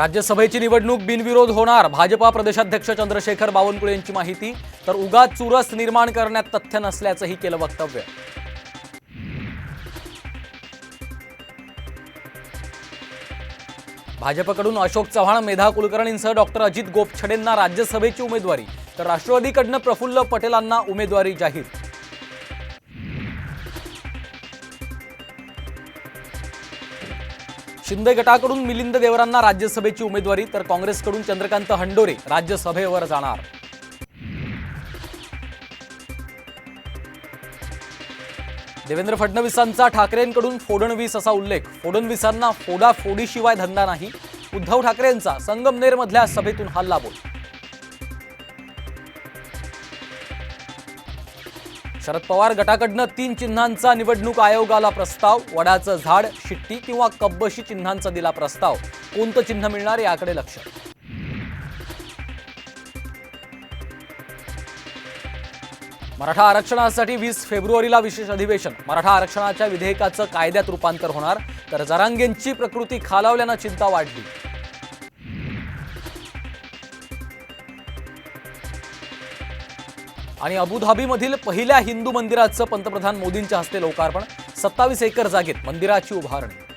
राज्यसभेची निवडणूक बिनविरोध होणार, भाजपा प्रदेशाध्यक्ष चंद्रशेखर बावनकुळे यांची माहिती. तर उगाच चुरस निर्माण करण्यात तथ्य नसल्याचंही केलं वक्तव्य. भाजपकडून अशोक चव्हाण, मेधा कुलकर्णींसह डॉक्टर अजित गोपछडेंना राज्यसभेची उमेदवारी, तर राष्ट्रवादीकडनं प्रफुल्ल पटेलांना उमेदवारी जाहीर. शिंदे गटाकडून मिलिंद देवरांना राज्यसभेची उमेदवारी, तर काँग्रेसकडून चंद्रकांत हंडोरे राज्यसभेवर जाणार. देवेंद्र फडणवीसांचा ठाकरेंकडून फोडणवीस असा उल्लेख. फडणवीसांना फोडाफोडीशिवाय धंदा नाही. उद्धव ठाकरेंचा संगमनेरमधल्या सभेतून हल्लाबोल. शरद पवार गटाकडनं 3 चिन्हांचा निवडणूक आयोगाला प्रस्ताव. वडाचं झाड, शिट्टी किंवा कब्बशी चिन्हांचा दिला प्रस्ताव. कोणतं चिन्ह मिळणार याकडे लक्ष. मराठा आरक्षणासाठी 20 फेब्रुवारीला विशेष अधिवेशन. मराठा आरक्षणाच्या विधेयकाचं कायद्यात रूपांतर होणार, तर जरांगेंची प्रकृती खालावल्यानं चिंता वाढली. आणि अबुधाबीमधील पहिल्या हिंदू मंदिराचं पंतप्रधान मोदींच्या हस्ते लोकार्पण. 27 एकर जागेत मंदिराची उभारणी.